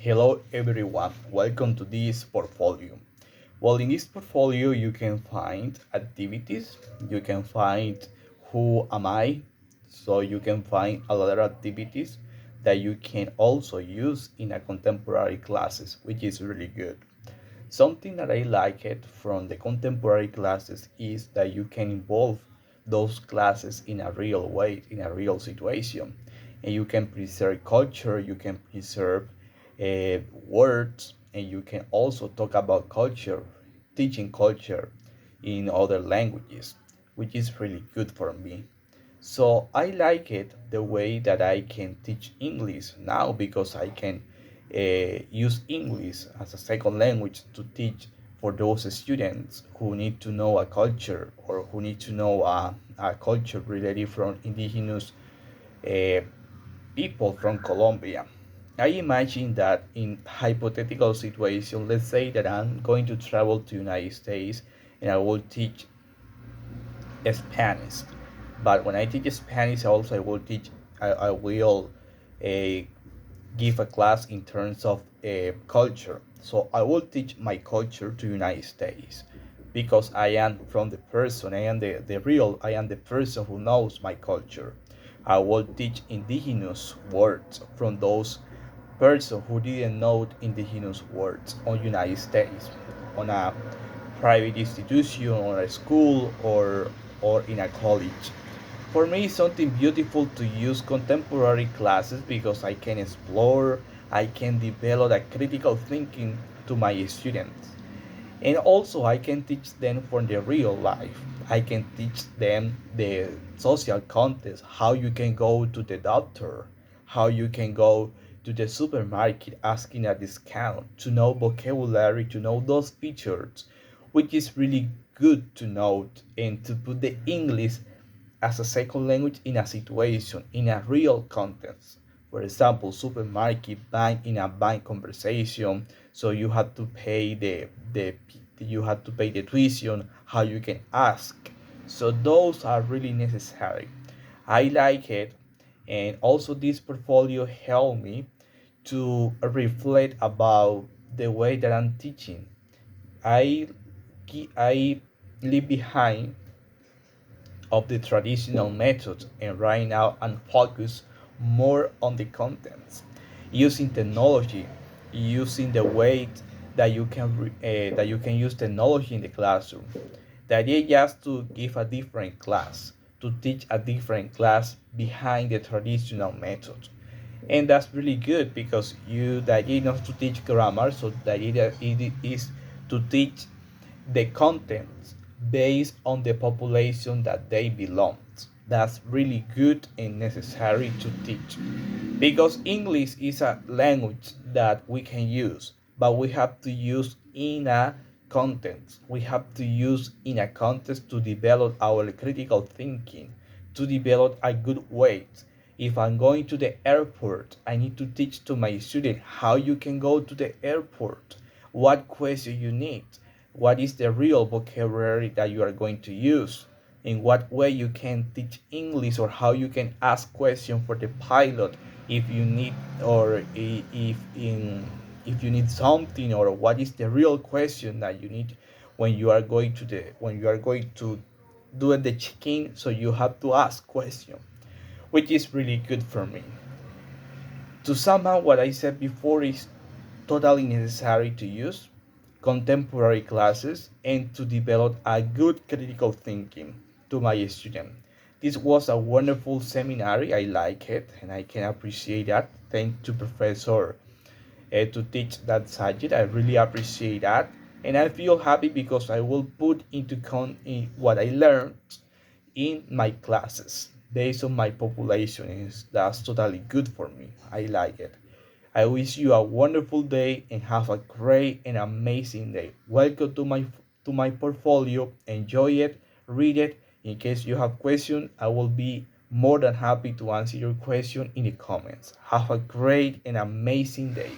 Hello everyone, welcome to this portfolio. Well, in this portfolio, you can find activities, you can find who am I, so you can find a lot of activities that you can also use in a contemporary classes, which is really good. Something that I like it from the contemporary classes is that you can involve those classes in a real way, in a real situation. And you can preserve culture, you can preserve words, and you can also talk about culture, teaching culture in other languages, which is really good for me. So I like it the way that I can teach English now because I can use English as a second language to teach for those students who need to know a culture or who need to know a culture related from indigenous uh, people from Colombia. I imagine that in hypothetical situation, let's say that I'm going to travel to United States and I will teach Spanish. But when I teach Spanish, also I will teach. I will uh, give a class in terms of culture. So I will teach my culture to United States because I am from the person. I am the real. I am the person who knows my culture. I will teach indigenous words from those person who didn't know indigenous words on United States on a private institution or a school or in a college. For me, it's something beautiful to use contemporary classes because I can explore, I can develop a critical thinking to my students. And also, I can teach them from the real life. I can teach them the social context, how you can go to the doctor, how you can go to the supermarket asking a discount, to know vocabulary, to know those features, which is really good to note and to put the English as a second language in a situation, in a real context. For example, supermarket, bank in a bank conversation. So you have to pay the tuition, how you can ask. So those are really necessary. I like it, and also this portfolio helped me to reflect about the way that I'm teaching. I I leave behind of the traditional methods, and right now I'm focused more on the contents, using technology, using the way that you can use technology in the classroom. The idea is just to give a different class, to teach a different class behind the traditional method. And that's really good because the idea is not to teach grammar, so the idea it is to teach the content based on the population that they belong. That's really good and necessary to teach because English is a language that we can use, but we have to use in a context. We have to use in a context to develop our critical thinking, to develop a good way. If I'm going to the airport, I need to teach to my student how you can go to the airport, what question you need, what is the real vocabulary that you are going to use, in what way you can teach English or how you can ask questions for the pilot if you need or if you need something or what is the real question that you need when you are going to do the check-in, so you have to ask question, which is really good for me. To sum up what I said before is totally necessary to use contemporary classes and to develop a good critical thinking to my student. This was a wonderful seminar. I like it and I can appreciate that. Thank to Professor to teach that subject. I really appreciate that. And I feel happy because I will put into in what I learned in my classes based on my population. Is That's totally good for me. I like it. I wish you a wonderful day and have a great and amazing day. Welcome to my portfolio. Enjoy it, read it. In case you have questions, I will be more than happy to answer your question in the comments. Have a great and amazing day.